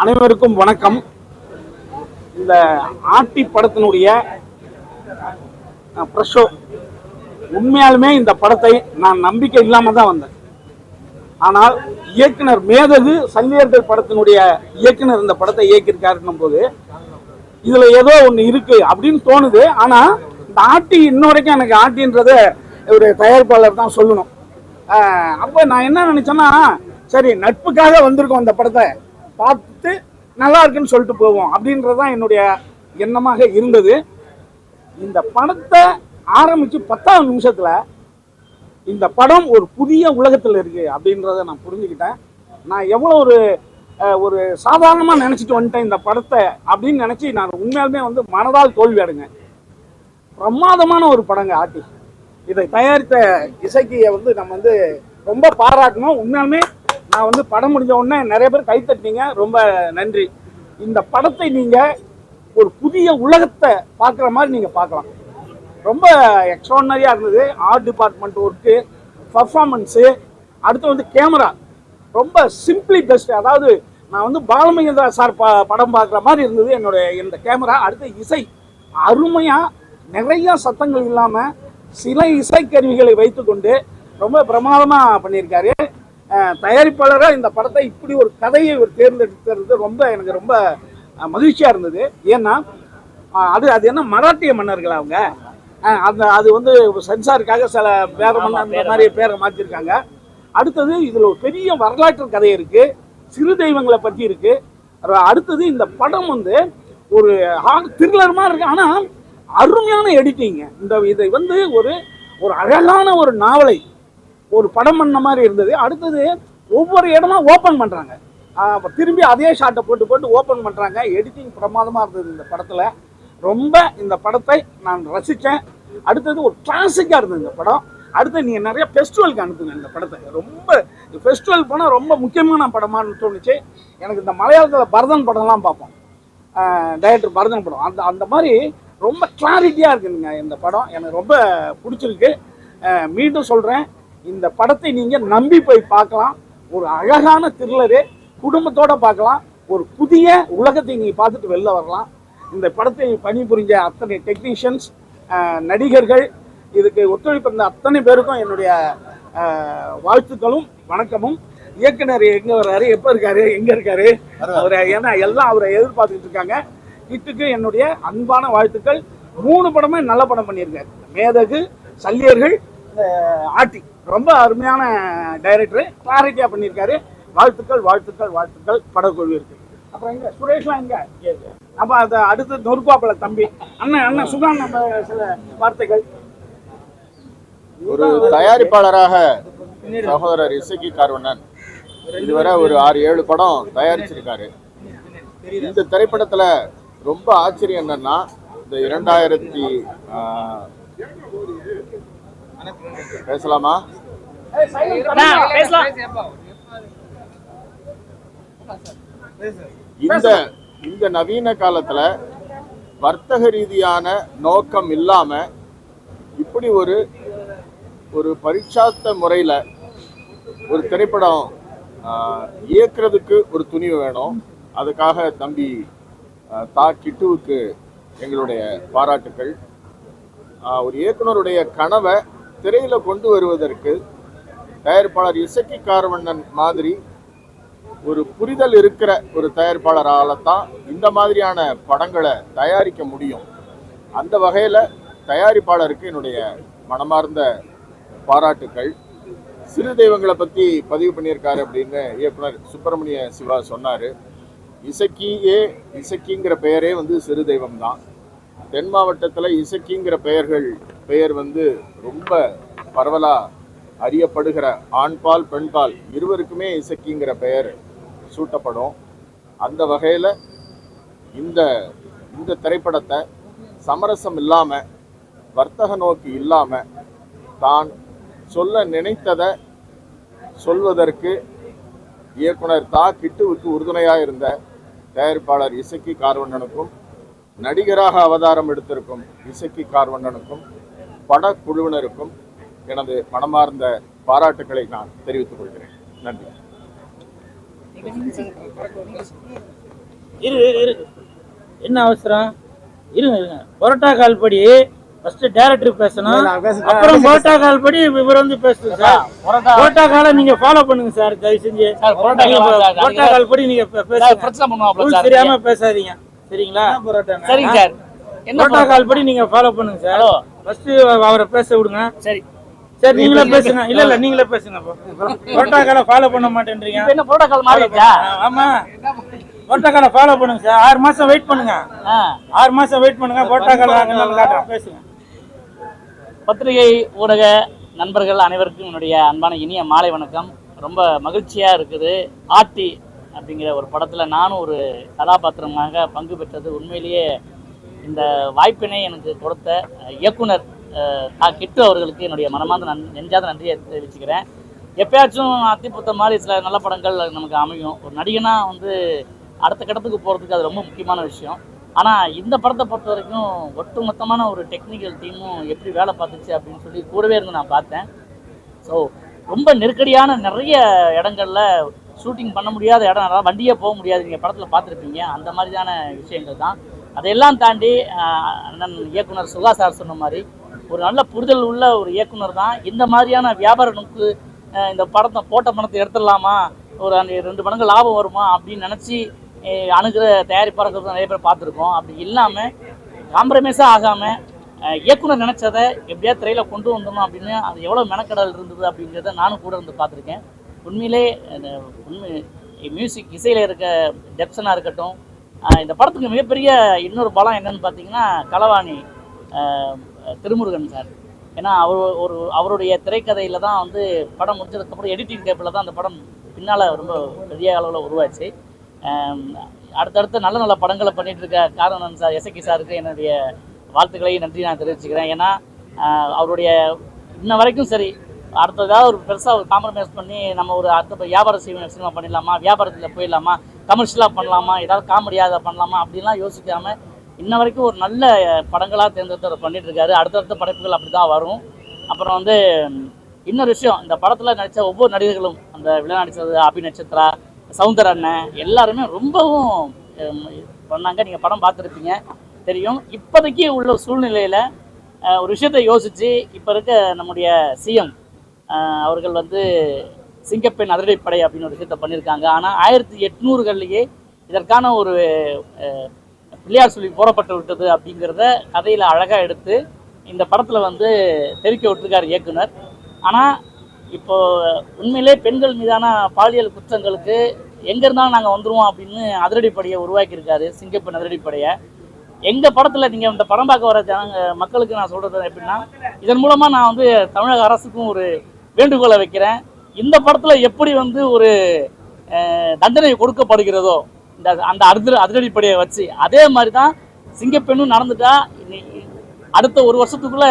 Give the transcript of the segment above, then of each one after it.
அனைவருக்கும் வணக்கம். இந்த ஆட்டி படத்தினுடைய ப்ரெஷோ உண்மையாலுமே இந்த படத்தை நான் நம்பிக்கை இல்லாம தான் வந்தேன். ஆனால் இயக்குனர் மேதகு சல்லியர்கள் படத்தினுடைய இயக்குனர் இந்த படத்தை இயக்கியிருக்காருன்னும் போது இதுல ஏதோ ஒண்ணு இருக்கு அப்படின்னு தோணுது. ஆனா இந்த ஆட்டி இன்னொரைக்கும் எனக்கு ஆட்டின்றத ஒரு தயாரிப்பாளர் தான் சொல்லணும். அப்ப நான் என்ன நினைச்சேன்னா, சரி நட்புக்காக வந்திருக்கோம், இந்த படத்தை பார்த்து நல்லா இருக்குன்னு சொல்லிட்டு போவோம் அப்படின்றதுதான் என்னுடைய எண்ணமாக இருந்தது. இந்த படத்தை ஆரம்பிச்சு 10வது நிமிஷத்துல இந்த படம் ஒரு புதிய உலகத்தில் இருக்கு அப்படின்றத நான் புரிஞ்சுக்கிட்டேன். நான் எவ்வளோ ஒரு சாதாரணமாக நினச்சிட்டு வந்துட்டேன் இந்த படத்தை அப்படின்னு நினச்சி நான் உண்மையாலுமே மனதால் தோல்வி அடைங்க. பிரமாதமான ஒரு படங்க ஆட்டி. இதை தயாரித்த இசைக்கியை நம்ம ரொம்ப பாராட்டணும். உண்மையாலுமே நான் படம் முடிஞ்ச உடனே நிறைய பேர் கைத்தட்டினீங்க, ரொம்ப நன்றி. இந்த படத்தை நீங்கள் ஒரு புதிய உலகத்தை பார்க்குற மாதிரி நீங்கள் பார்க்கலாம். ரொம்ப எக்ஸ்ட்ரானரியாக இருந்தது. ஆர்ட் டிபார்ட்மெண்ட் ஒர்க்கு, பர்ஃபார்மன்ஸு, அடுத்து கேமரா ரொம்ப சிம்பிளி பெஸ்ட். அதாவது நான் பாலமகேந்திரா சார் படம் பார்க்குற மாதிரி இருந்தது என்னுடைய இந்த கேமரா. அடுத்து இசை அருமையாக, நிறைய சத்தங்கள் இல்லாமல் சில இசைக்கருவிகளை வைத்துக்கொண்டு ரொம்ப பிரமாதமாக பண்ணியிருக்காரு. தயாரிப்பாளராக இந்த படத்தை இப்படி ஒரு கதையை தேர்ந்தெடுக்கிறது எனக்கு ரொம்ப மகிழ்ச்சியாக இருந்தது. ஏன்னா அது என்ன மராட்டிய மன்னர்கள் அவங்க, அது சென்சாருக்காக சில வேற மன்னர் மாதிரி பேரை மாற்றிருக்காங்க. அடுத்தது இதில் ஒரு பெரிய வரலாற்று கதை இருக்கு, சிறு தெய்வங்களை பற்றி இருக்கு. அடுத்தது இந்த படம் ஒரு த்ரில்லர் மாதிரி இருக்கு, ஆனால் அருமையான எடிட்டிங். இதை ஒரு அழகான ஒரு நாவலை ஒரு படம் பண்ண மாதிரி இருந்தது. அடுத்தது ஒவ்வொரு இடமா ஓப்பன் பண்ணுறாங்க, திரும்பி அதே ஷாட்டை போட்டு ஓப்பன் பண்ணுறாங்க. எடிட்டிங் பிரமாதமாக இருந்தது இந்த படத்தில். ரொம்ப இந்த படத்தை நான் ரசித்தேன். அடுத்தது ஒரு கிளாசிக்காக இருந்தது இந்த படம். அடுத்து நீங்கள் நிறைய ஃபெஸ்டிவலுக்கு அனுப்புங்க இந்த படத்தை. ரொம்ப ஃபெஸ்டிவல் போனால் ரொம்ப முக்கியமான படமானு தோணுச்சு எனக்கு. இந்த மலையாளத்தில் பரதன் படம்லாம் பார்ப்போம், டைரக்டர் பரதன் படம், அந்த மாதிரி ரொம்ப கிளாரிட்டியாக இருக்குதுங்க இந்த படம். எனக்கு ரொம்ப பிடிச்சிருக்கு. மீண்டும் சொல்கிறேன், இந்த படத்தை நீங்கள் நம்பி போய் பார்க்கலாம். ஒரு அழகான த்ரில்லரு, குடும்பத்தோடு பார்க்கலாம். ஒரு புதிய உலகத்தை நீங்கள் பார்த்துட்டு வெளில வரலாம். இந்த படத்தை பணிபுரிஞ்ச அத்தனை டெக்னீஷியன்ஸ், நடிகர்கள், இதுக்கு ஒத்துழைப்பு இருந்த அத்தனை பேருக்கும் என்னுடைய வாழ்த்துக்களும் வணக்கமும். இயக்குனர் எங்கே வர்றாரு, எப்போ இருக்காரு, எங்கே இருக்காரு அவர், ஏன்னா எல்லாம் அவரை எதிர்பார்த்துக்கிட்டு இருக்காங்க. இட்டுக்கு என்னுடைய அன்பான வாழ்த்துக்கள். 3 படமே நல்ல படம் பண்ணியிருக்காரு. மேதகு, சல்லியர்கள், ஆட்டி ரொம்ப அருமையான டைரக்டரு, கிளாரிட்டியாக பண்ணியிருக்காரு. வாழ்த்துக்கள் வாழ்த்துக்கள் வாழ்த்துக்கள் படக்குழுவிற்கு. அப்புறம் எங்க சுரேஷ்லாம் எங்க? அப்போ அதை அடுத்து நொறுப்பாப்பல தம்பி அண்ணன் சுகான், நம்ம சில வார்த்தைகள். ஒரு தயாரிப்பாளராக சகோதரர் இசக்கி கார்வண்ணன் இதுவரை ஒரு 6-7 படம் தயாரிச்சிருக்காரு. இந்த திரைப்படத்துல ரொம்ப ஆச்சரியம் என்னன்னா, இந்த 2000 பேசலாமா? இந்த நவீன காலத்துல வர்த்தக ரீதியான நோக்கம் இல்லாம இப்படி ஒரு பரீட்சார்த்த முறையில் ஒரு திரைப்படம் இயக்குறதுக்கு ஒரு துணிவு வேணும். அதுக்காக தம்பி தா கிட்டுவுக்கு எங்களுடைய பாராட்டுக்கள். ஒரு இயக்குனருடைய கனவை திரையில் கொண்டு வருவதற்கு தயாரிப்பாளர் இசக்கி கார்வண்ணன் மாதிரி ஒரு புரிதல் இருக்கிற ஒரு தயாரிப்பாளரால் தான் இந்த மாதிரியான படங்களை தயாரிக்க முடியும். அந்த வகையில் தயாரிப்பாளருக்கு என்னுடைய மனமார்ந்த பாராட்டுக்கள். சிறு தெய்வங்களை பற்றி பதிவு பண்ணியிருக்காரு அப்படின்னு இயக்குனர் சுப்பிரமணிய சிவா சொன்னார். இசக்கிங்கிற பெயரே சிறு தெய்வம் தான். தென் மாவட்டத்தில் இசக்கிங்கிற பெயர் ரொம்ப பரவலாக அறியப்படுகிற ஆண்பால் பெண்பால் இருவருக்குமே இசக்கிங்கிற பெயர் சூட்டப்படும். அந்த வகையில் இந்த திரைப்படத்தை சமரசம் இல்லாமல், வர்த்தக நோக்கி இல்லாமல், தான் சொல்ல நினைத்ததை சொல்வதற்கு இயக்குனர் தா கிட்டுவுக்கு உறுதுணையாக இருந்த தயாரிப்பாளர் இசக்கி கார்வண்ணனுக்கும், நடிகராக அவதாரம் எடுத்திருக்கும் இசக்கி கார்வண்ணனுக்கும், படக்குழுவினருக்கும் எனது மனமார்ந்த பாராட்டுக்களை நான் தெரிவித்துக் கொள்கிறேன். நன்றி. இரு என்ன அவசரம்? இருங்க. பரோட்டா கால் படி ஃபர்ஸ்ட் டைரக்டர் பேசணும், அப்புறம் பரோட்டா கால் படி இவர் வந்து பேசுங்க சார். பரோட்டா காலை நீங்க ஃபாலோ பண்ணுங்க சார், தயவு செஞ்சு. பரோட்டா கால் படி நீங்க பேசுங்க, தெரியாம பேசாதீங்க, சரிங்களா? சரிங்க சார். பரோட்டா கால் படி நீங்க ஃபாலோ பண்ணுங்க சார். ஃபர்ஸ்ட் அவரை பேச விடுங்க. சரி சரி, நீங்களே பேசுங்க. இல்ல நீங்களே பேசுங்க. புரோட்டோகாலை ஃபாலோ பண்ண மாட்டேன்றீங்க. என்ன புரோட்டோகால் மாறிடுச்சா? ஆமா, புரோட்டோகாலை ஃபாலோ பண்ணுங்க சார். 6 மாசம் வெயிட் பண்ணுங்க. 6 மாசம் வெயிட் பண்ணுங்க. புரோட்டோகால் காட்டுறேன், பேசுங்க. பத்திரிகை ஊடக நண்பர்கள் அனைவருக்கும் என்னுடைய அன்பான இனிய மாலை வணக்கம். ரொம்ப மகிழ்ச்சியா இருக்குது. ஆர்டி அப்படிங்கிற ஒரு படத்துல நானும் ஒரு கதாபாத்திரமாக பங்கு பெற்றது உண்மையிலேயே இந்த வாய்ப்பினை எனக்கு கொடுத்த இயக்குனர் கிட்டு அவர்களுக்கு என்னுடைய மனமார்ந்த நெஞ்சாத நன்றியை தெரிவிச்சுக்கிறேன். எப்பயாச்சும் அத்திப்புத்த மாதிரி சில நல்ல படங்கள் நமக்கு அமையும். ஒரு நடிகனாக வந்து அடுத்த கட்டத்துக்கு போகிறதுக்கு அது ரொம்ப முக்கியமான விஷயம். ஆனால் இந்த படத்தை பொறுத்த வரைக்கும் ஒட்டுமொத்தமான ஒரு டெக்னிக்கல் டீமும் எப்படி வேலை பார்த்துச்சு அப்படின்னு சொல்லி கூடவே இருந்து நான் பார்த்தேன். ஸோ ரொம்ப நெருக்கடியான நிறைய இடங்களில் ஷூட்டிங் பண்ண முடியாத இடம், வண்டியே போக முடியாது, நீங்கள் படத்தில் பார்த்துருப்பீங்க. அந்த மாதிரியான விஷயங்கள் தான். அதையெல்லாம் தாண்டி அண்ணன் இயக்குனர் சுகா சார் சொன்ன மாதிரி ஒரு நல்ல புரிதல் உள்ள ஒரு இயக்குனர் தான். இந்த மாதிரியான வியாபார நோக்கு இந்த படத்தை போட்ட பணத்தை எடுத்துடலாமா, ஒரு 2 மடங்கு லாபம் வருமா அப்படின்னு நினச்சி அணுகிற தயாரிப்பாளர்கள் நிறைய பேர் பார்த்துருக்கோம். அப்படி இல்லாமல் காம்ப்ரமைஸாக ஆகாமல் இயக்குனர் நினச்சதை எப்படியா திரையில் கொண்டு வந்தோம் அப்படின்னு அது எவ்வளோ மெனக்கடல் இருந்தது அப்படிங்கிறத நானும் கூட இருந்து பார்த்துருக்கேன். உண்மையிலே மியூசிக் இசையில் இருக்க டெப்சனாக இருக்கட்டும். இந்த படத்துக்கு மிகப்பெரிய இன்னொரு பலம் என்னன்னு பார்த்தீங்கன்னா களவாணி திருமுருகன் சார். ஏன்னா அவருடைய திரைக்கதையில் தான் வந்து படம் முடிச்சதுக்கப்புறம் எடிட்டிங் டேப்பில் தான் அந்த படம் பின்னால் ரொம்ப பெரிய அளவில் உருவாச்சு. அடுத்தடுத்த நல்ல நல்ல படங்களை பண்ணிகிட்டு இருக்க காரணம் சார் எஸ்எக்கி சாருக்கு என்னுடைய வாழ்த்துக்களை நன்றி நான் தெரிவிச்சுக்கிறேன். ஏன்னா அவருடைய இன்ன வரைக்கும் சரி அடுத்ததாவது ஒரு பெருசாக ஒரு காம்ப்ரமைஸ் பண்ணி நம்ம ஒரு அடுத்த வியாபார சினிமா பண்ணிடலாமா, வியாபாரத்தில் போயிடலாமா, கமர்ஷியலாக பண்ணலாமா, ஏதாவது காமெடியாக பண்ணலாமா அப்படின்லாம் யோசிக்காமல் இன்ன வரைக்கும் ஒரு நல்ல படங்களாக தேர்ந்தெடுத்து அவர் பண்ணிட்டு இருக்காரு. அடுத்தடுத்த படைப்புகள் அப்படி தான் வரும். அப்புறம் வந்து இன்னொரு விஷயம், இந்த படத்தில் நடித்த ஒவ்வொரு நடிகர்களும், அந்த விழா நடித்தது அபி நட்சத்திரா, சவுந்தர் அண்ணன் எல்லாருமே ரொம்பவும் பண்ணாங்க. நீங்கள் படம் பார்த்துருப்பீங்க, தெரியும். இப்போதைக்கு உள்ள சூழ்நிலையில் ஒரு விஷயத்தை யோசித்து இப்போ இருக்க நம்முடைய சிஎம் அவர்கள் வந்து சிங்கப்பெண் அதிரடிப்படை அப்படின்னு ஒரு விஷயத்தை பண்ணியிருக்காங்க. ஆனால் 1800களிலேயே இதற்கான ஒரு பிள்ளையார் சொல்லி போடப்பட்டு விட்டது அப்படிங்கிறத கதையில் அழகாக எடுத்து இந்த படத்தில் வந்து தெரிவிக்க விட்டுருக்கார் இயக்குனர். ஆனால் இப்போது உண்மையிலே பெண்கள் மீதான பாலியல் குற்றங்களுக்கு எங்கே இருந்தாலும் நாங்கள் வந்துடுவோம் அப்படின்னு அதிரடிப்படையை உருவாக்கியிருக்காரு, சிங்கப்பெண் அதிரடிப்படையை. எங்கள் படத்தில் நீங்கள் இந்த படம் பார்க்க வர மக்களுக்கு நான் சொல்கிறது எப்படின்னா, இதன் மூலமாக நான் வந்து தமிழக அரசுக்கும் ஒரு வேண்டுகோளை வைக்கிறேன். இந்த படத்தில் எப்படி வந்து ஒரு தண்டனை கொடுக்கப்படுகிறதோ அந்த அதிரடிப்படையை வச்சு, அதே மாதிரி தான் சிங்கப்பெண்ணும் நடந்துட்டா அடுத்த ஒரு வருஷத்துக்குள்ளே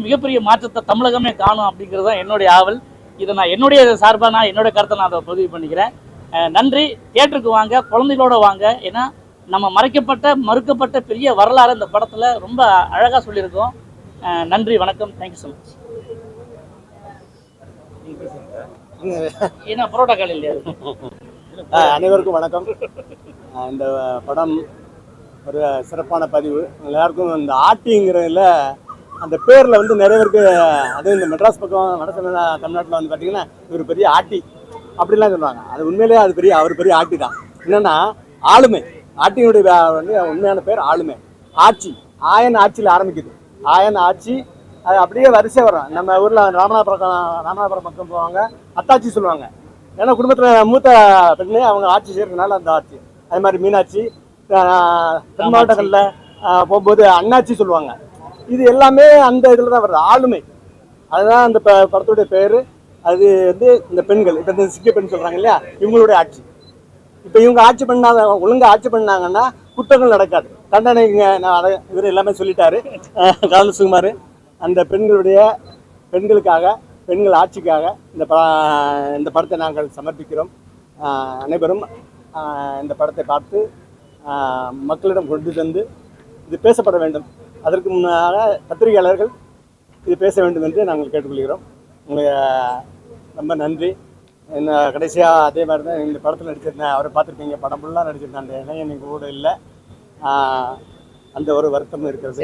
மிகப்பெரிய மாற்றத்தை தமிழகமே காணும் அப்படிங்கிறது தான் என்னுடைய ஆவல். இதை நான் என்னுடைய சார்பாக நான் என்னுடைய கருத்தை நான் அதை பதிவு பண்ணிக்கிறேன். நன்றி. தியேட்டருக்கு வாங்க, குழந்தைகளோட வாங்க. ஏன்னா நம்ம மறுக்கப்பட்ட பெரிய வரலாறு இந்த படத்தில் ரொம்ப அழகாக சொல்லியிருக்கோம். நன்றி, வணக்கம், தேங்க்யூ ஸோ மச். ஏன்னா புரோட்டோகால் இல்லையா? அனைவருக்கும் வணக்கம். இந்த படம் ஒரு சிறப்பான பதிவு. எல்லாருக்கும் இந்த ஆர்டிங்கிறதுல அந்த பேரில் வந்து நிறைய பேருக்கு, அதுவும் இந்த மெட்ராஸ் பக்கம் வடசென்னை தமிழ்நாட்டில் வந்து பார்த்தீங்கன்னா ஒரு பெரிய ஆர்டி அப்படிலாம் சொல்லுவாங்க. அது உண்மையிலேயே அவர் பெரிய ஆர்டி தான். என்னென்னா ஆளுமை. ஆர்டியினுடைய வந்து உண்மையான பேர் ஆளுமை. ஆட்சி, ஆயன் ஆட்சியில் ஆரம்பிக்குது. ஆயன் ஆட்சி அது அப்படியே வரிசை வரும். நம்ம ஊரில் ராமநாதபுரம் பக்கம் போவாங்க, அத்தாச்சி சொல்லுவாங்க. ஏன்னா குடும்பத்தில் மூத்த பெண்ணே அவங்க ஆட்சி செய்யறதுனால அந்த ஆட்சி. அது மாதிரி மீனாட்சி, தென் மாவட்டங்களில் போகும்போது அண்ணாச்சி சொல்லுவாங்க. இது எல்லாமே அந்த இதில் தான் வருது, ஆளுமை. அதுதான் அந்த படத்துடைய பேர். அது வந்து இந்த பெண்கள், இப்போ இந்த சிக்க பெண் சொல்கிறாங்க இல்லையா, இவங்களுடைய ஆட்சி. இப்போ இவங்க ஆட்சி பண்ணாங்க, ஒழுங்காக ஆட்சி பண்ணாங்கன்னா குற்றங்கள் நடக்காது, தண்டனை. இவர் எல்லாமே சொல்லிட்டாரு கலந்து சுகுமார். அந்த பெண்களுக்காக, பெண்கள் ஆட்சிக்காக இந்த படத்தை நாங்கள் சமர்ப்பிக்கிறோம். அனைவரும் இந்த படத்தை பார்த்து மக்களிடம் கொண்டு சென்று இது பேசப்பட வேண்டும். அதற்கு முன்னாக பத்திரிகையாளர்கள் இது பேச வேண்டும் என்று நாங்கள் கேட்டுக்கொள்கிறோம். உங்களுக்கு ரொம்ப நன்றி. என்ன கடைசியாக அதே மாதிரி தான் இந்த படத்தில் நடிச்சிருந்தேன். அவரை பார்த்துருப்பீங்க, படம் ஃபுல்லாக நடிச்சிருந்தேன். அந்த இளைஞன் எங்கள் கூட இல்லை. அந்த ஒரு வருத்தம் இருக்கிறது.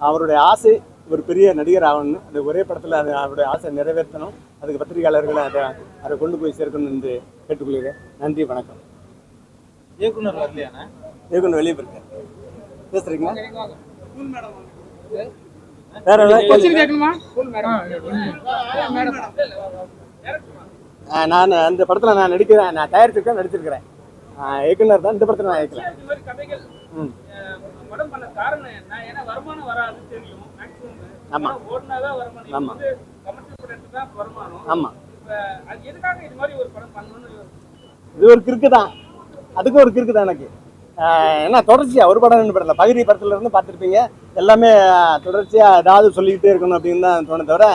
அவருடைய ஆசை ஒரு பெரிய நடிகர் ஆகணும். அந்த ஒரே படத்தில் அது அவருடைய ஆசை நிறைவேற்றணும். அதுக்கு பத்திரிகையாளர்களை அதை கொண்டு போய் சேர்க்கணும் என்று கேட்டுக்கொள்கிறேன். நன்றி, வணக்கம். இயக்குனர் வரலையாண்ணா? இயக்குனர் வெளியே போயிருக்கேன். பேசுறீங்களா? நான் அந்த படத்தில் நான் நடிக்கிறேன். நான் தயாரிச்சிருக்கேன், நடிச்சிருக்கிறேன். இயக்குனர் தான். இந்த படத்தில் நான் இயக்கல. ஆமாம் ஆமாம் ஆமாம். இது ஒரு கிறுக்கு தான், அதுக்கும் ஒரு கிறுக்கு தான் எனக்கு. ஏன்னா தொடர்ச்சியாக ஒரு படம் ரெண்டு படத்தில் பகுதி படத்துல இருந்து பார்த்துருப்பீங்க. எல்லாமே தொடர்ச்சியாக ஏதாவது சொல்லிக்கிட்டே இருக்கணும் அப்படின்னு தான் தோணு தவிர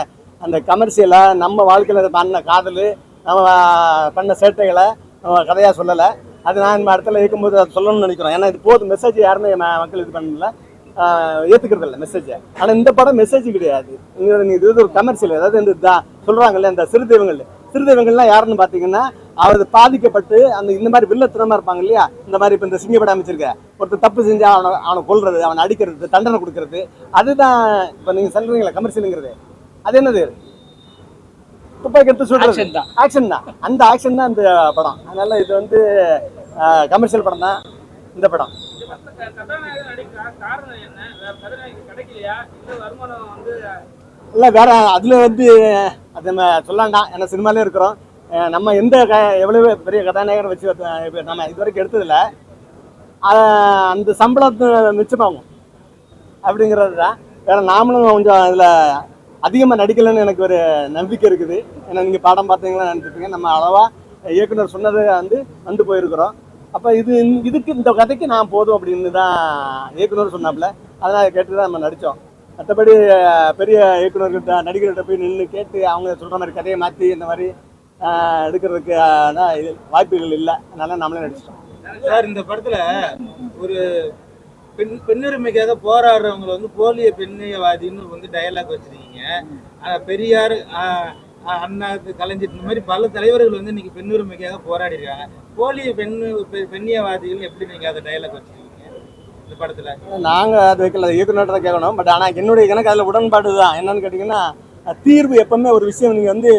அந்த கமர்ஷியலாக நம்ம வாழ்க்கையில் பண்ண காதல், நம்ம பண்ண சேட்டைகளை நம்ம கதையாக சொல்லலை. அது நான் இந்த இடத்துல இருக்கும்போது அதை சொல்லணும்னு நினைக்கிறோம். ஏன்னா இது போதும், மெசேஜ் யாருமே மக்கள் இது பண்ணல, ஏற்றுக்கிறது இல்லை மெசேஜை. ஆனால் இந்த படம் மெசேஜ் கிடையாது. இது ஒரு கமர்ஷியல். அதாவது இந்த சொல்கிறாங்கல்ல, இந்த சிறுதெய்வங்கள்லாம் யாருன்னு பார்த்தீங்கன்னா அவர் பாதிக்கப்பட்டு இந்த மாதிரி வில்லத்தனமாக இருப்பாங்க இல்லையா. இந்த மாதிரி இப்போ இந்த சிங்கப்படம் அமைச்சிருக்க ஒருத்தர் தப்பு செஞ்சா அவனை கொல்றது, அவனை அடிக்கிறது, தண்டனை கொடுக்கறது, அதுதான் இப்போ நீங்கள் சொல்கிறீங்களா கமர்ஷியலுங்கிறது. அது என்னது? துப்பாக்கி எடுத்து சொல்றது ஆக்ஷன் தான். அந்த ஆக்ஷன் தான் இந்த படம். அதனால இது வந்து கமர்ஷியல் படம் தான் இந்த படம். இல்லை வேற அதில் வந்து அது நம்ம சொல்லாண்டாம். ஏன்னா சினிமாலே இருக்கிறோம். நம்ம எந்த எவ்வளவு பெரிய கதாநாயகரை வச்சு நம்ம இது வரைக்கும் எடுத்ததில்ல. அந்த சம்பளத்தை மிச்சமாகும் அப்படிங்கிறது தான். வேற நாமளும் கொஞ்சம் அதில் அதிகமாக நடிக்கலைன்னு எனக்கு ஒரு நம்பிக்கை இருக்குது. ஏன்னா நீங்கள் படம் பார்த்தீங்களா நினச்சிருப்பீங்க. நம்ம அளவாக இயக்குனர் சொன்னதை வந்து போயிருக்கிறோம். அப்போ இதுக்கு இந்த கதைக்கு நான் போதும் அப்படின்னு தான் இயக்குனர் சொன்னாப்புல. அதனால் கேட்டு தான் நம்ம நடித்தோம். மற்றபடி பெரிய இயக்குனர்கிட்ட நடிகர்கிட்ட போய் நின்று கேட்டு அவங்க சொல்கிற மாதிரி கதையை மாற்றி இந்த மாதிரி எடுக்கிறதுக்கு வாய்ப்புகள் இல்லை. அதனால நம்மளே நடிச்சிட்டோம். சார், இந்த படத்தில் ஒரு பெண்ணுரிமைக்காக போராடுறவங்களை வந்து போலிய பெண்ணியவாதின்னு டயலாக் வச்சிருக்கீங்க. பெரியார், அண்ணா, கலைஞர், இந்த மாதிரி பல தலைவர்கள் வந்து இன்னைக்கு பெண்ணுரிமைக்காக போராடி இருக்காங்க. போலிய பெண்ணியவாதிகள் எப்படி நீங்க அதை டயலாக் வச்சிருக்கீங்க இந்த படத்துல? நாங்கள் அது வைக்கல, இயக்குநர்கிட்ட கேட்கணும். பட் ஆனால் எனக்கு அதில் உடன்பாடு தான். என்னன்னு கேட்டிங்கன்னா, தீர்வு எப்பவுமே ஒரு விஷயம் நீங்கள் வந்து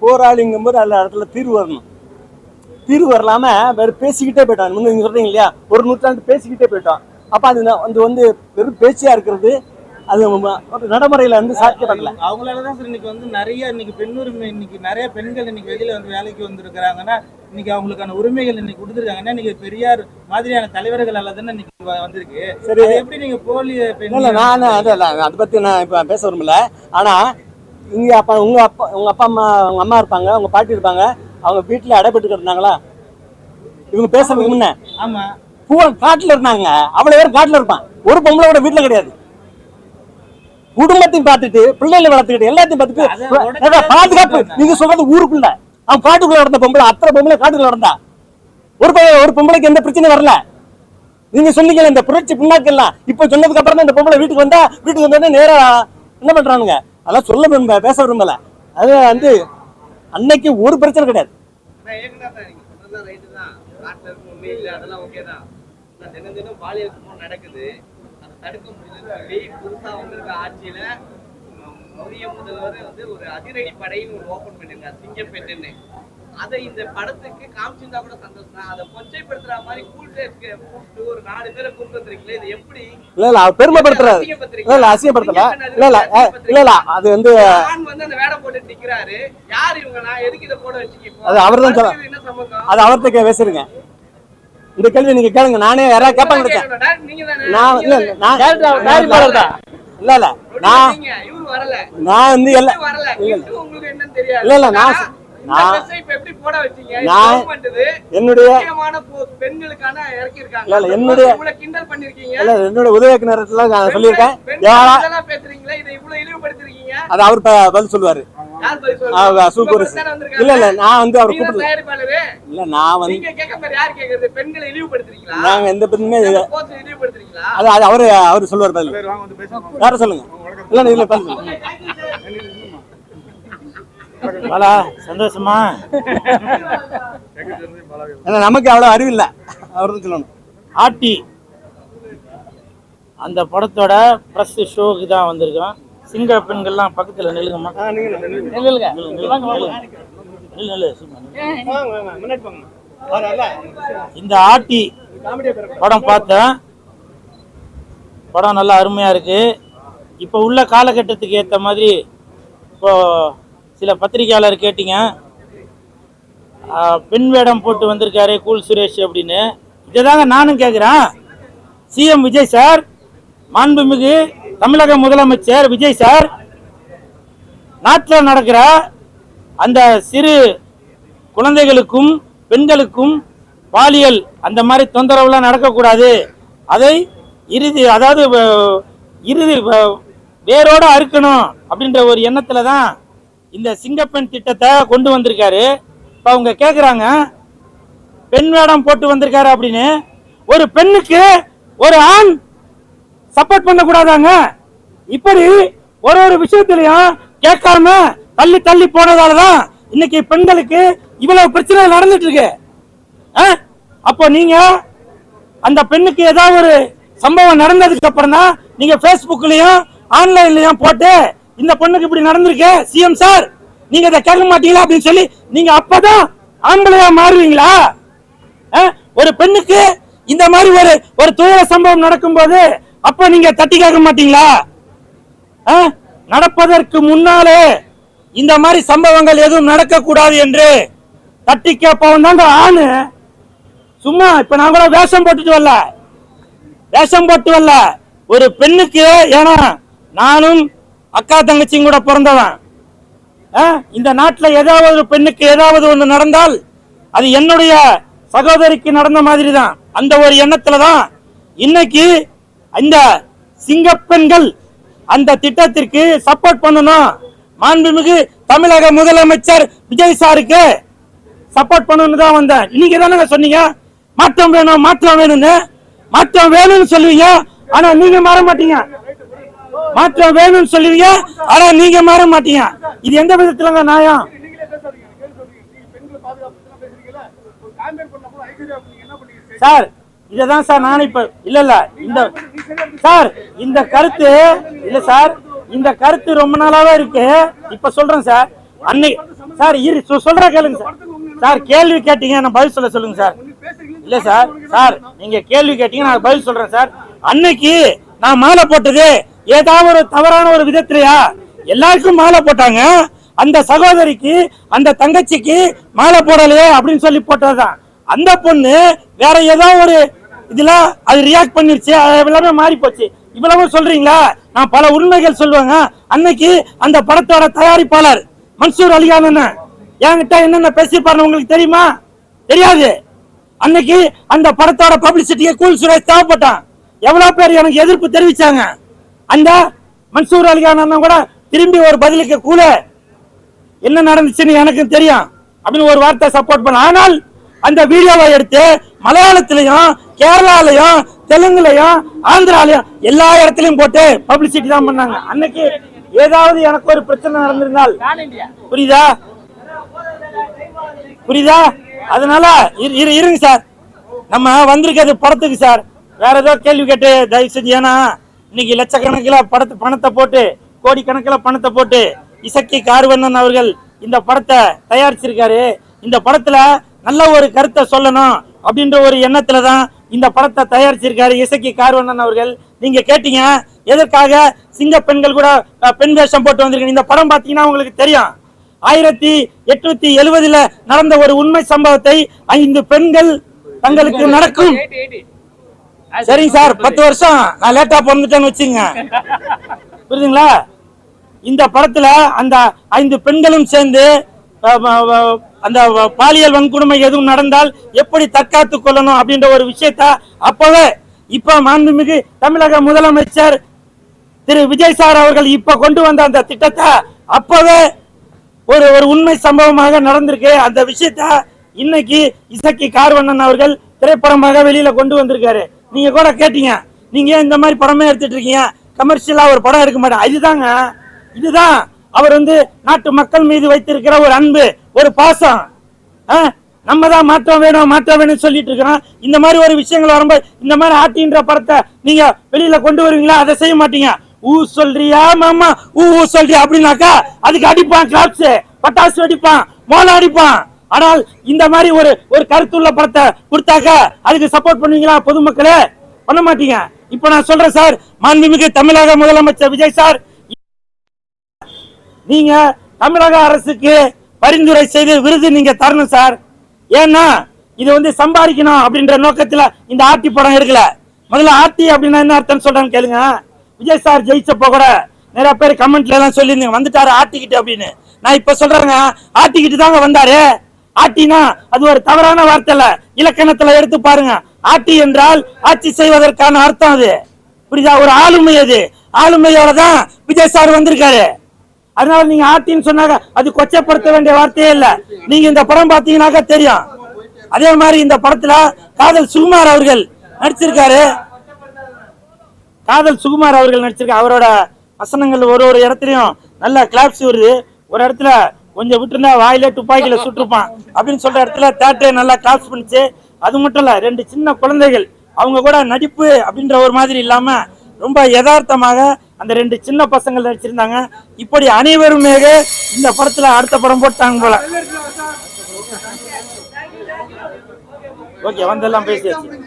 போராளிங்கும்போது அதில் இடத்துல தீர்வு வரணும். தீர்வு வரலாமல் வேறு பேசிக்கிட்டே போயிட்டோம். முன்னே நீங்கள் சொல்கிறீங்க இல்லையா, ஒரு நூற்றாண்டு பேசிக்கிட்டே போயிட்டோம். அப்போ அது வந்து வெறும் பேச்சியாக இருக்கிறது அது ஒரு நடைமுறையில் சாத்தியப்படல. அவங்களால தான் சார் இன்னைக்கு நிறைய பெண்ணுரிமை, இன்னைக்கு நிறைய பெண்கள் இன்னைக்கு வெளியில வேலைக்கு வந்திருக்கிறாங்கன்னா, இன்னைக்கு அவங்களுக்கான உரிமைகள் இன்னைக்கு கொடுத்துருக்காங்கன்னா, இன்னைக்கு பெரியார் மாதிரியான தலைவர்களால தானே இன்னைக்கு வந்திருக்கு. சரி, எப்படி நீங்க போலிய பெண்? நான் அதை பத்தி நான் இப்ப பேச விரும்பல. ஆனா இங்க உங்க அப்பா அம்மா, உங்க அம்மா இருப்பாங்க, உங்க பாட்டி இருப்பாங்க, அவங்க வீட்டுல அடைபட்டு இருந்தாங்களா இவங்க பேசுறதுக்கு முன்ன? ஆமா, காட்டுல இருந்தாங்க. அவ்வளவு பேர் காட்டுல இருப்பான். ஒரு பொம்பளை வீட்டுல கிடையாது. குடும்பத்தையும் பார்த்துட்டு, பிள்ளைகளை வளர்த்துக்கிட்டு, எல்லாத்தையும் பார்த்துட்டு பாதுகாப்பு. நீங்க சொல்றது ஊருக்குள்ள, அவன் காட்டுக்குள்ள நடந்த பொம்பளை, அத்தனை பொம்பளை காட்டுக்குள்ள நடந்தா. ஒரு பொம்பளைக்கு எந்த பிரச்சனையும் வரல. நீங்க சொன்னீங்க இந்த புரட்சி பின்னாக்கு எல்லாம் இப்ப சொன்னதுக்கு அப்புறம் தான் இந்த பொம்பளை வீட்டுக்கு வந்தா நேரா என்ன பண்றானுங்க. அதெல்லாம் சொல்ல பேச விரும்பல. அது அன்னைக்கு ஒரு பிரச்சனை கிடையாது. நடக்குது, தடுக்க முடியலன்னு சொல்லி புதுசா வந்திருக்க ஆட்சியில புதிய முதல்வர் ஒரு அதிரடி படைன்னு ஒரு ஓபன் பண்ணிருக்காரு, சிங்கப்பெண்ணுன்னு. அதை இந்த படத்துக்கு காமிச்சிருந்தா கூட சந்தோஷம் தான். அதை கொச்சைப்படுத்துற மாதிரி கூப்பிட்டு ஒரு 4 பேரை கூப்பிட்டு வந்திருக்கீங்களே, இது எப்படி? இல்ல பெருமைப்படுத்துறாரு, அசிங்கப்படுத்தல. இல்ல அது அந்த வேலை போட்டு நிக்கிறாரு. யாரு இவங்க? நான் எதுக்கு இதை போட வச்சுக்கோ? அது அவர்தான் சொல்ல. அது அவர்கிட்ட பேசுறீங்க. இந்த கேள்வி நீங்க கேளுங்க. நானே யாராவது கேட்பாங்க. என்னுடைய உதவி நேரத்துல நான் சொல்லியிருக்கேன். அது அவர் பதில் சொல்லுவாரு. இல்ல நான் அவர் கூப்பிடல. இல்ல நான் நாங்க எந்த பெண்ணுமே அது அவரு சொல்லுவார் பதில். வேற சொல்லுங்க. இல்ல பதில் சொல்லுங்க. பாலா சந்தோஷமா? ஏன்னா நமக்கு அவ்வளோ அறிவு இல்லை, அவர் சொல்லணும். ஆட்டி அந்த படத்தோட ப்ரெஸ் ஷோக்கு தான் வந்திருக்கோம். சிங்க பெண்கள்லாம் பக்கத்தில் நில்லுங்கம்மா. இந்த ஆட்டி படம் பார்த்தேன். படம் நல்லா அருமையாக இருக்கு. இப்போ உள்ள காலகட்டத்துக்கு ஏற்ற மாதிரி இப்போ சில பத்திரிகையாளர் கேட்டீங்க, பெண் வேடம் போட்டு வந்திருக்காரு கூல் சுரேஷ் அப்படின்னு. இதை தாங்க நானும் கேட்குறேன். சிஎம் விஜய் சார், மாண்புமிகு தமிழக முதலமைச்சர் விஜய் சார், நாட்டில் நடக்கிற அந்த சிறு குழந்தைகளுக்கும் பெண்களுக்கும் பாலியல் அந்த மாதிரி தொந்தரவுலாம் நடக்கக்கூடாது, அதை இறுதி வேரோட அறுக்கணும் அப்படின்ற ஒரு எண்ணத்துல தான் இந்த சிங்கப்பெண் திட்டத்தை கொண்டு வந்திருக்காரு. இப்போ அவங்க கேட்குறாங்க, பெண் வேடம் போட்டு வந்திருக்காரு அப்படின்னு. ஒரு பெண்ணுக்கு ஒரு ஆண் சப்போர்ட் பண்ண கூடாதாங்க? இப்படி ஒரு விஷயத்திலையும் கேட்காம தள்ளி தள்ளி போனதாலதான் இன்னைக்கு பெண்களுக்கு இவ்வளவு பிரச்சனை நடந்துட்டு இருக்கு. அப்போ நீங்க அந்த பெண்ணுக்கு ஏதாவது ஒரு சம்பவம் நடந்ததுக்கு அப்புறம் தான் நீங்க பேஸ்புக்லயும் ஆன்லைன்லயும் போட்டு இந்த பொண்ணுக்கு இப்படி நடந்திருக்கு சிஎம் சார், நீங்க இதை கேட்க மாட்டீங்களா அப்படின்னு சொல்லி நீங்க அப்பதான் ஆம்பளையா மாறுவீங்களா? ஒரு பெண்ணுக்கு இந்த மாதிரி ஒரு துயர சம்பவம் நடக்கும் போது அப்ப நீங்க தட்டி கேட்க மாட்டீங்களா? நடப்பதற்கு முன்னாலே இந்த மாதிரி சம்பவங்கள் எதுவும் நடக்க கூடாது என்று தட்டி கேட்பவன் தாங்க ஆணு. சும்மா இப்ப நான் கூட வேஷம் போட்டு வரல ஒரு பெண்ணுக்கு. ஏன்னா நானும் அக்கா தங்கச்சியும் கூட பிறந்தவன். இந்த நாட்டில் ஏதாவது ஒரு பெண்ணுக்கு ஏதாவது ஒன்று நடந்தால் அது என்னுடைய சகோதரிக்கு நடந்த மாதிரி தான். அந்த ஒரு எண்ணத்துல தான் இன்னைக்கு இந்த சிங்கப்பெண்கள் அந்த திட்டத்திற்கு சப்போர்ட் பண்ணணும். மாண்புமிகு தமிழக முதலமைச்சர் விஜய் சாருக்கு சப்போர்ட் பண்ணணும் தான் வந்தேன். நீங்க தானே சொன்னீங்க மாற்றம் வேணும் மாற்றம் வேணும்னு சொல்லுவீங்க, ஆனா நீங்க மாற மாட்டீங்க. மாற்றம் வேணும்னு சொல்லுவீங்க, ஆனா நீங்க மாற மாட்டீங்க. இது எந்த விதத்துல நியாயம்? சார் இததான் சார் நான் இப்ப இல்ல இந்த சார் இந்த கருத்து இல்ல சார், இந்த கருத்து ரொம்ப நாளாவே இருக்கு. இப்ப சொல்றேன் சார். அன்னைக்கு சார் சொல்ற கேளுங்க சார். சார் கேள்வி கேட்டீங்க, நான் பதில் சொல்லுங்க சார். இல்ல சார் நீங்க கேள்வி கேட்டீங்க, நான் பதில் சொல்றேன் சார். அன்னைக்கு நான் மாலை போட்டது ஏதாவது ஒரு தவறான ஒரு விதத்திலையா? எல்லாருக்கும் மாலை போட்டாங்க, அந்த சகோதரிக்கு அந்த தங்கச்சிக்கு மாலை போடலையே அப்படின்னு சொல்லி போட்டதுதான். அந்த பொண்ணு வேற ஏதோ ஒரு இதுல அது ரியாக்ட் பண்ணிருச்சு, எல்லாமே மாறி போச்சு. இவ்வளவு சொல்றீங்களா? நான் பல உண்மைகள் சொல்லுவாங்க. அன்னைக்கு அந்த படத்தோட தயாரிப்பாளர் மன்சூர் அலிகான் என்கிட்ட என்னென்ன பேசியிருப்பாரு உங்களுக்கு தெரியுமா? தெரியாது. அன்னைக்கு அந்த படத்தோட பப்ளிசிட்டியை கூல் சுரேஷ் தேவைப்பட்டான். எவ்வளவு பேர் எனக்கு எதிர்ப்பு தெரிவிச்சாங்க. அந்த மன்சூர் அலிகான் கூட திரும்பி ஒரு பதிலுக்கு கூட என்ன நடந்துச்சுன்னு எனக்கு தெரியும் அப்படின்னு ஒரு வார்த்தை சப்போர்ட் பண்ண. ஆனால் அந்த வீடியோவை எடுத்து மலையாளத்திலையும் கேரளாலையும் தெலுங்குலையும் ஆந்திராலையும் எல்லா இடத்துலயும் போட்டு பப்ளிசிட்டி தான் பண்ணாங்க. அன்னைக்கு ஏதாவது எனக்கு ஒரு பிரச்சனை நடந்திருந்தால் புரியுதா? அதனால இருங்க சார், நம்ம வந்திருக்கிறது படத்துக்கு சார். வேற ஏதோ கேள்வி கேட்டு தயவு செஞ்சு. ஏன்னா இன்னைக்கு லட்சக்கணக்கில் பணத்தை போட்டு கோடிக்கணக்கில் பணத்தை போட்டு இசக்கி கார்வண்ணன் அவர்கள் இந்த படத்தை தயாரிச்சிருக்காரு. இந்த படத்துல நல்ல ஒரு கருத்தை சொல்லணும் அப்படின்ற ஒரு எண்ணத்துல தான் இந்த படத்தை தயாரிச்சிருக்காரு இசக்கி கார்வண்ணன் அவர்கள். நீங்க கேட்டீங்க எதற்காக சிங்க பெண்கள் கூட பெண் வேஷம் போட்டு வந்திருக்கீங்க. இந்த படம் பாத்தீங்கன்னா உங்களுக்கு தெரியும், 1870 நடந்த ஒரு உண்மை சம்பவத்தை 5 பெண்கள் தங்களுக்கு நடக்கும். சரிங்க சார், 10 வருஷம் நான் லேட்டா பிறந்துட்டேன்னு வச்சுங்க, புரியுதுங்களா? இந்த படத்துல அந்த 5 பெண்களும் சேர்ந்து அந்த பாலியல் வன்கொடுமை எதுவும் நடந்தால் எப்படி தற்காத்து கொள்ளணும் அப்படின்ற ஒரு விஷயத்த அப்பவே இப்ப மாண்புமிகு தமிழக முதலமைச்சர் திரு விஜய் சார் அவர்கள் இப்ப கொண்டு வந்த அந்த திட்டத்தை அப்பவே ஒரு உண்மை சம்பவமாக நடந்திருக்கு. அந்த விஷயத்த இன்னைக்கு இசக்கி கார்வண்ணன் அவர்கள் திரைப்படமாக வெளியில கொண்டு வந்திருக்காரு. நீங்க கூட கேட்டீங்க, நீங்க இந்த மாதிரி படமே எடுத்துட்டு இருக்கீங்க, கமர்ஷியலா ஒரு படம் எடுக்க மாட்டேன். இதுதான் அவர் வந்து நாட்டு மக்கள் மீது வைத்திருக்கிற ஒரு அன்பு, ஒரு பாசம். நம்ம தான் மாற்றம் வேணும் சொல்லிட்டு இருக்கிறோம். இந்த மாதிரி ஒரு விஷயங்கள் வரும்போது இந்த மாதிரி ஆட்டின்ற படத்தை நீங்க வெளியில கொண்டு வருவீங்களா? அதை செய்ய மாட்டீங்க. ஊ சொல்றியா மாமா, ஊ சொல்றியா அப்படின்னாக்கா அதுக்கு அடிப்பான், கிளாப்ஸ், பட்டாசு வெடிப்பான், மோளம் அடிப்பான். ஆனால் இந்த மாதிரி ஒரு கருத்துள்ள படத்தை கொடுத்தாக்கா அதுக்கு சப்போர்ட் பண்ணுவீங்களா? பொதுமக்களே பண்ண மாட்டீங்க. இப்ப நான் சொல்றேன் சார், மாண்புமிகு தமிழக முதலமைச்சர் விஜய் சார், நீங்க தமிழக அரசுக்கு பரிந்துரை செய்து விருது நீங்க தரணும் சார். ஏன்னா இது வந்து சம்பாதிக்கணும் அப்படின்ற நோக்கத்துல இந்த ஆர்டி படம் எடுக்கல. முதல்ல ஆர்டி அப்படின்னா என்ன அர்த்தம் சொல்றேன்னு கேளுங்க. விஜய் சார் ஜெயிச்சப்போ கூட நிறைய பேர் கமெண்ட்ல எல்லாம் சொல்லியிருந்தீங்க, வந்துட்டாரு ஆட்டிக்கிட்டு அப்படின்னு. நான் இப்ப சொல்றேங்க, ஆட்டிக்கிட்டு தாங்க வந்தாரு. ஆட்டினா அது ஒரு தவறான வார்த்தை இல்ல, இலக்கணத்துல எடுத்து பாருங்க. ஆட்டி என்றால் ஆட்சி செய்வதற்கான அர்த்தம். அது புரியுதா? ஒரு ஆளுமை, அது ஆளுமையோட தான் விஜய் சார் வந்திருக்காரு. அதனால நீங்க ஆட்டின்னு சொன்னாங்க அது கொச்சப்படுத்த வேண்டிய வார்த்தையே இல்ல. நீங்க இந்த படம் பாத்தீங்கன்னாக்கா தெரியும். அதே மாதிரி இந்த படத்துல காதல் சுகுமார் அவர்கள் நடிச்சிருக்காரு. அவரோட வசனங்கள் ஒரு இடத்துலயும் நல்ல கிளாப்ஸ் வருது. ஒரு இடத்துல கொஞ்சம் விட்டுருந்தா வாயில துப்பாக்கியில சுட்டுருப்பான் அப்படின்னு சொல்ற இடத்துல தேட்டரே நல்லா கிளாப்ஸ் பண்ணிச்சு. அது மட்டும் இல்ல, 2 சின்ன குழந்தைகள் அவங்க கூட நடிப்பு அப்படின்ற ஒரு மாதிரி இல்லாம ரொம்ப யதார்த்தமாக அந்த 2 சின்ன பசங்கள் நடிச்சிருந்தாங்க. இப்படி அனைவருமே இந்த படத்துல அடுத்த படம் போட்டாங்க போல. ஓகே, வந்தெல்லாம் பேசியாச்சு.